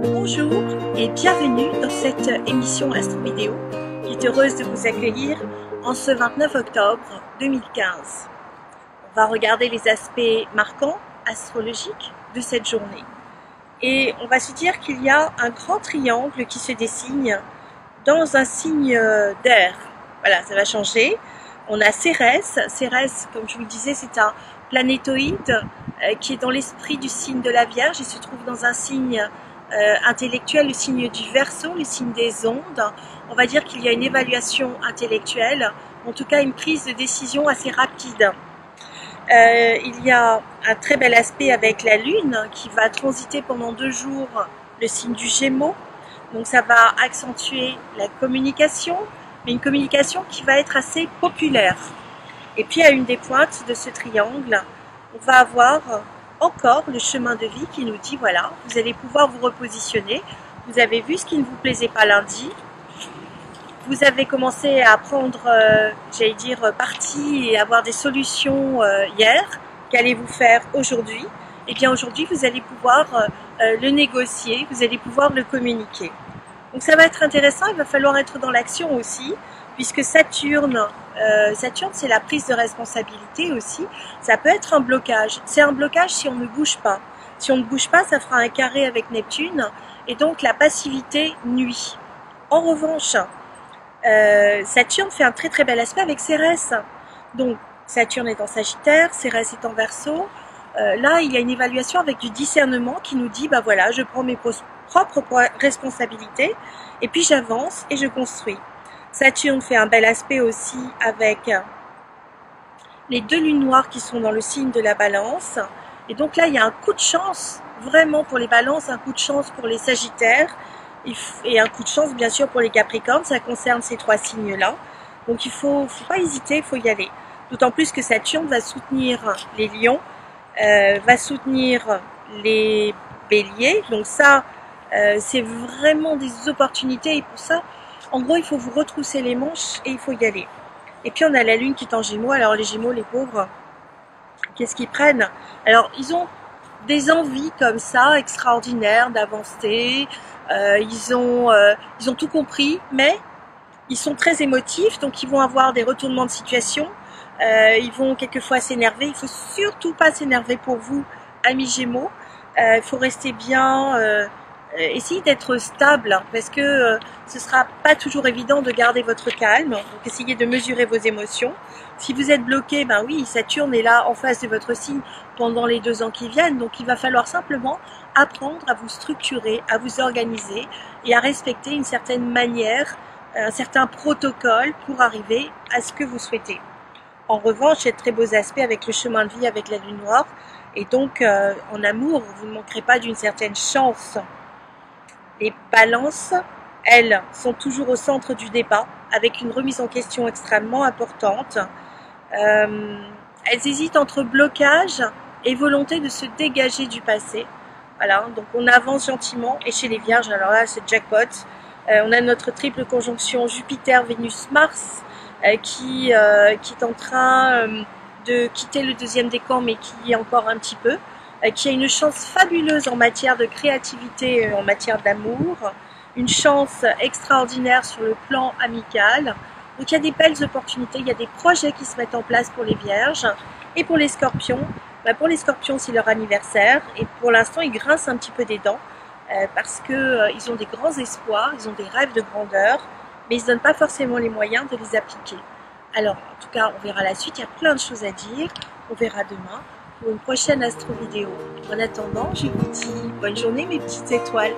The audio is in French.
Bonjour et bienvenue dans cette émission Astro Vidéo qui est heureuse de vous accueillir en ce 29 octobre 2015. On va regarder les aspects marquants astrologiques de cette journée. Et on va se dire qu'il y a un grand triangle qui se dessine dans un signe d'air. Voilà, ça va changer. On a Cérès. Cérès, comme je vous le disais, c'est un planétoïde qui est dans l'esprit du signe de la Vierge. Il se trouve dans un signe intellectuel, le signe du Verseau, le signe des ondes. On va dire qu'il y a une évaluation intellectuelle, en tout cas une prise de décision assez rapide. Il y a un très bel aspect avec la Lune qui va transiter pendant 2 jours le signe du Gémeaux. Donc ça va accentuer la communication, mais une communication qui va être assez populaire. Et puis à une des pointes de ce triangle, on va avoir encore le chemin de vie qui nous dit voilà, vous allez pouvoir vous repositionner. Vous avez vu ce qui ne vous plaisait pas lundi. Vous avez commencé à prendre, j'allais dire, parti et avoir des solutions hier. Qu'allez-vous faire aujourd'hui? Eh bien aujourd'hui, vous allez pouvoir le négocier, vous allez pouvoir le communiquer. Donc ça va être intéressant, il va falloir être dans l'action aussi, puisque Saturne, c'est la prise de responsabilité aussi. Ça peut être un blocage. C'est un blocage si on ne bouge pas. Si on ne bouge pas, ça fera un carré avec Neptune, et donc la passivité nuit. En revanche, Saturne fait un très très bel aspect avec Cérès. Donc Saturne est en Sagittaire, Cérès est en Verseau. Là, il y a une évaluation avec du discernement qui nous dit bah voilà, je prends mes propres responsabilités et puis j'avance et je construis. Saturne fait un bel aspect aussi avec les 2 lunes noires qui sont dans le signe de la Balance. Et donc là, il y a un coup de chance vraiment pour les Balances, un coup de chance pour les Sagittaires. Et un coup de chance bien sûr pour les Capricornes, ça concerne ces 3 signes-là. Donc il faut pas hésiter, il faut y aller. D'autant plus que Saturne va soutenir les Lions, va soutenir les Béliers. Donc ça, c'est vraiment des opportunités. Et pour ça, en gros, il faut vous retrousser les manches et il faut y aller. Et puis on a la Lune qui est en Gémeaux. Alors les Gémeaux, les pauvres, qu'est-ce qu'ils prennent? Alors ils ont des envies comme ça, extraordinaires, d'avancer. Ils ont tout compris, mais ils sont très émotifs, donc ils vont avoir des retournements de situation. Ils vont quelquefois s'énerver. Il ne faut surtout pas s'énerver pour vous, amis Gémeaux. Il faut rester bien, essayer d'être stable, parce que ce ne sera pas toujours évident de garder votre calme. Donc essayez de mesurer vos émotions. Si vous êtes bloqué, ben oui, Saturne est là en face de votre signe pendant les 2 ans qui viennent. Donc il va falloir simplement apprendre à vous structurer, à vous organiser et à respecter une certaine manière, un certain protocole pour arriver à ce que vous souhaitez. En revanche, il y a de très beaux aspects avec le chemin de vie, avec la Lune noire. Et donc, en amour, vous ne manquerez pas d'une certaine chance. Les Balances, elles, sont toujours au centre du débat, avec une remise en question extrêmement importante. Elles hésitent entre blocage et volonté de se dégager du passé. Voilà, donc on avance gentiment. Et chez les Vierges, alors là, c'est jackpot. On a notre triple conjonction Jupiter, Vénus, Mars, qui est en train de quitter le 2e décan, mais qui y est encore un petit peu, qui a une chance fabuleuse en matière de créativité, en matière d'amour, une chance extraordinaire sur le plan amical. Donc il y a des belles opportunités, il y a des projets qui se mettent en place pour les Vierges. Et pour les Scorpions, pour les Scorpions c'est leur anniversaire, et pour l'instant ils grincent un petit peu des dents, parce qu'ils ont des grands espoirs, ils ont des rêves de grandeur, mais ils ne donnent pas forcément les moyens de les appliquer. Alors, en tout cas, on verra la suite, il y a plein de choses à dire, on verra demain pour une prochaine astro vidéo. En attendant, je vous dis bonne journée mes petites étoiles.